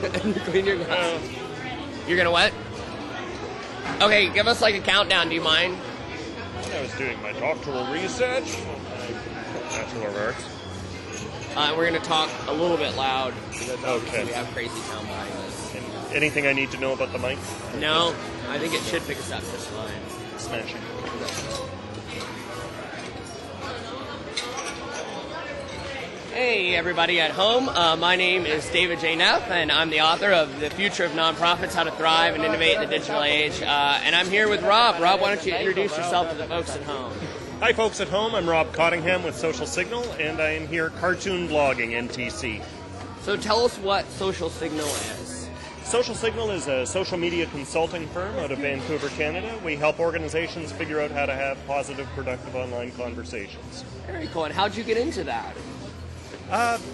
and clean your glasses. You're gonna what? Okay, give us like a countdown. Do you mind? When I was doing my doctoral research, natural remarks. We're gonna talk a little bit loud because obviously Okay. we have crazy town behind us. Anything I need to know about the mic? No, I think it should pick us up just fine. Smashing. Hey, everybody at home. My name is David J. Neff, and I'm the author of The Future of Nonprofits, How to Thrive and Innovate in the Digital Age. And I'm here with Rob. Rob, why don't you introduce yourself to the folks at home? Hi, folks at home. I'm Robb Cottingham with Social Signal, and I am here cartoon blogging NTC. So tell us what Social Signal is. Social Signal is a social media consulting firm out of Vancouver, Canada. We help organizations figure out how to have positive, productive online conversations. Very cool. And how'd you get into that?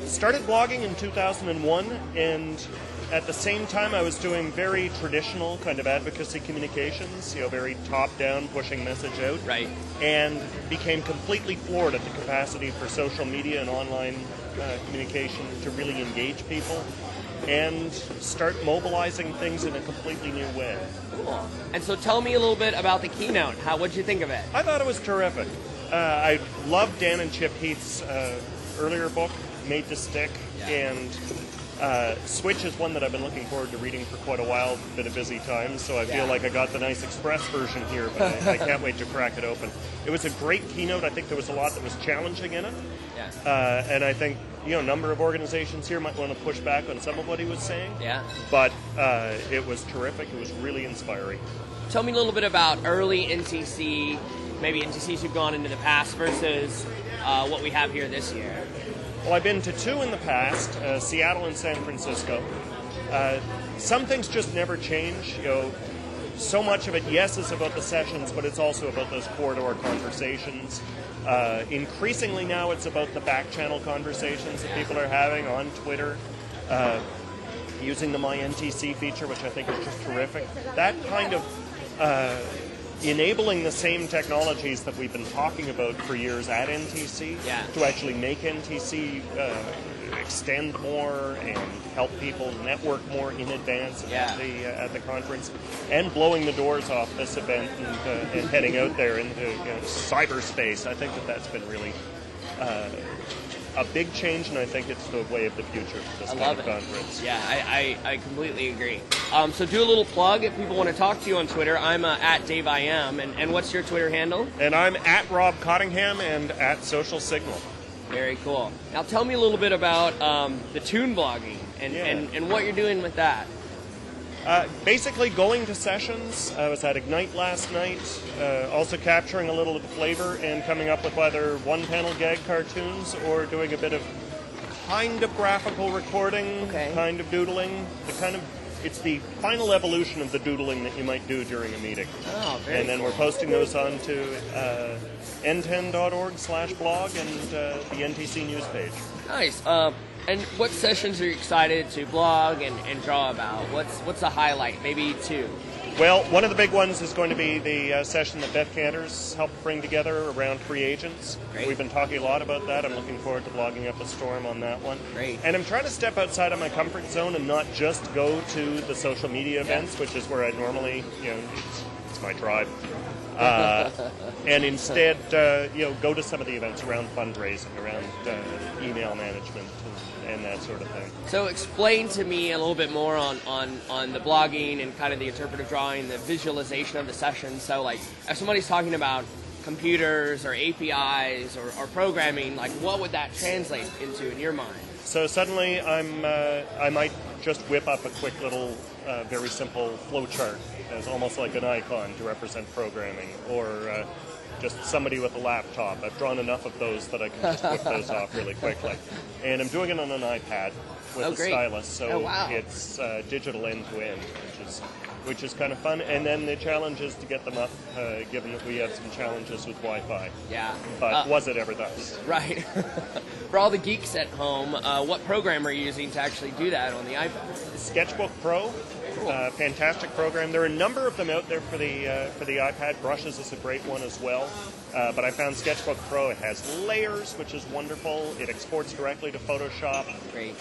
Started blogging in 2001, and at the same time I was doing very traditional kind of advocacy communications, very top-down, pushing message out. Right. And became completely floored at the capacity for social media and online communication to really engage people and start mobilizing things in a completely new way. Cool. And so tell me a little bit about the keynote. What'd you think of it? I thought it was terrific. I loved Dan and Chip Heath's earlier book, Made to Stick, and Switch is one that I've been looking forward to reading for quite a while. It's been a busy time, so I feel like I got the nice express version here, but I can't wait to crack it open. It was a great keynote. I think there was a lot that was challenging in it. Yeah. And I think, a number of organizations here might want to push back on some of what he was saying. Yeah. But it was terrific. It was really inspiring. Tell me a little bit about early NTC, maybe NTCs who've gone into the past versus what we have here this year. Well, I've been to two in the past, Seattle and San Francisco. Some things just never change. So much of it, yes, is about the sessions, but it's also about those corridor conversations. Increasingly now, it's about the back channel conversations that people are having on Twitter, using the My NTC feature, which I think is just terrific. That kind of enabling the same technologies that we've been talking about for years at NTC to actually make NTC extend more and help people network more in advance at the conference, and blowing the doors off this event and heading out there into cyberspace. I think that's been really a big change, and I think it's the way of the future for this kind of conference. Yeah, I completely agree. So do a little plug if people want to talk to you on Twitter. I'm at DaveIM, and what's your Twitter handle? And I'm at Robb Cottingham and at Social Signal. Very cool. Now tell me a little bit about the tune blogging and what you're doing with that. Basically going to sessions. I was at Ignite last night, also capturing a little of the flavor and coming up with either one-panel gag cartoons or doing a bit of kind of graphical recording, kind of doodling. It's the final evolution of the doodling that you might do during a meeting. Oh, very And then we're posting those onto NTEN.org/blog and the NTC news page. Nice. And what sessions are you excited to blog and draw about? What's a highlight? Maybe two. Well, one of the big ones is going to be the session that Beth Canters helped bring together around free agents. Great. We've been talking a lot about that. I'm looking forward to blogging up a storm on that one. Great. And I'm trying to step outside of my comfort zone and not just go to the social media events, which is where I normally, it's my tribe. And instead, go to some of the events around fundraising, around email management, and that sort of thing. So explain to me a little bit more on the blogging and kind of the interpretive drawing, the visualization of the session. So like if somebody's talking about computers or APIs or programming, like what would that translate into in your mind? So suddenly I might just whip up a quick little very simple flow chart as almost like an icon to represent programming, or just somebody with a laptop. I've drawn enough of those that I can just whip those off really quickly. And I'm doing it on an iPad with a stylus, so it's digital end-to-end, which is kind of fun. And then the challenge is to get them up, given that we have some challenges with Wi-Fi. Yeah. But was it ever thus? Right. For all the geeks at home, what program are you using to actually do that on the iPad? Sketchbook Pro. Cool. Fantastic program. There are a number of them out there for the iPad. Brushes is a great one as well. But I found Sketchbook Pro. It has layers, which is wonderful. It exports directly to Photoshop. Great.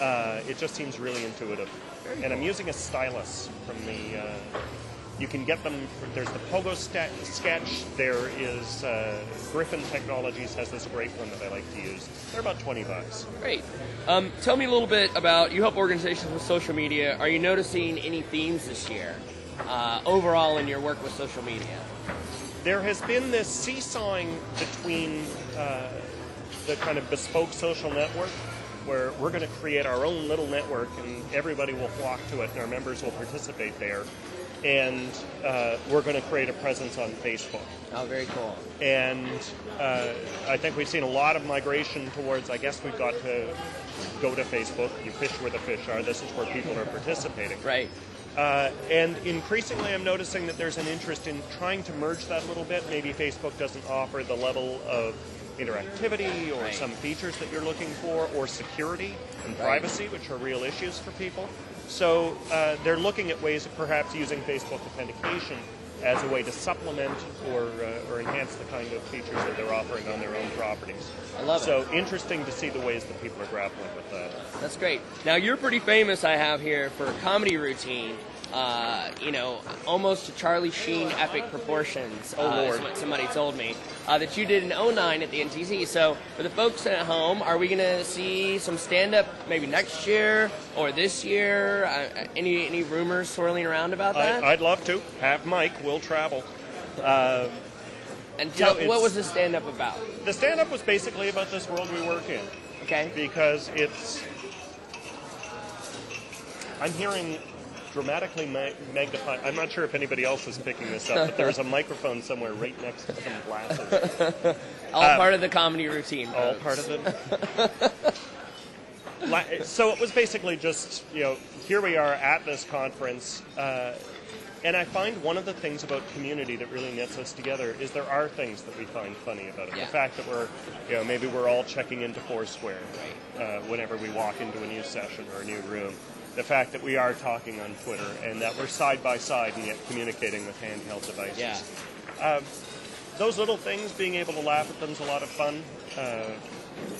it just seems really intuitive. Very and I'm cool. using a stylus from the... you can get them, there's the Pogo Sketch, there is Griffin Technologies has this great one that I like to use. They're about $20. Great. Tell me a little bit about, you help organizations with social media. Are you noticing any themes this year overall in your work with social media? There has been this seesawing between the kind of bespoke social network, where we're going to create our own little network and everybody will flock to it and our members will participate there. And we're going to create a presence on Facebook. Oh, very cool. And I think we've seen a lot of migration towards, I guess we've got to go to Facebook. You fish where the fish are. This is where people are participating. Right. And increasingly I'm noticing that there's an interest in trying to merge that a little bit. Maybe Facebook doesn't offer the level of interactivity or right. some features that you're looking for, or security and privacy, which are real issues for people. So they're looking at ways of perhaps using Facebook authentication as a way to supplement or enhance the kind of features that they're offering on their own properties. I love it. So interesting to see the ways that people are grappling with that. That's great. Now, you're pretty famous, I have here, for a comedy routine. Almost to Charlie Sheen epic proportions. Oh, Lord. Is what somebody told me. That you did in 2009 at the NTC. So, for the folks at home, are we going to see some stand-up maybe next year or this year? Any rumors swirling around about that? I'd love to. Have Mike. We'll travel. And tell what was the stand-up about? The stand-up was basically about this world we work in. Okay. Because I'm hearing dramatically magnified. I'm not sure if anybody else is picking this up, but there's a microphone somewhere right next to some glasses. All part of the comedy routine. All folks. part of it. So it was basically just, here we are at this conference, and I find one of the things about community that really knits us together is there are things that we find funny about it. Yeah. The fact that maybe we're all checking into Foursquare whenever we walk into a new session or a new room. The fact that we are talking on Twitter and that we're side by side and yet communicating with handheld devices. Yeah. Those little things, being able to laugh at them is a lot of fun.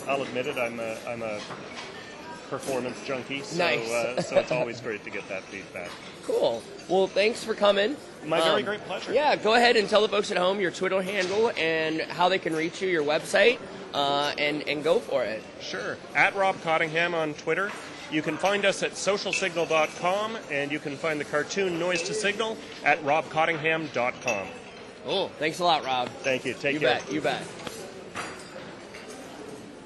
I'll admit it, I'm a performance junkie, so, nice. so it's always great to get that feedback. Cool. Well, thanks for coming. My very great pleasure. Yeah, go ahead and tell the folks at home your Twitter handle and how they can reach you, your website, and go for it. Sure. At Robb Cottingham on Twitter. You can find us at socialsignal.com, and you can find the cartoon Noise to Signal at robbcottingham.com. Cool. Thanks a lot, Rob. Thank you. Take care. You bet.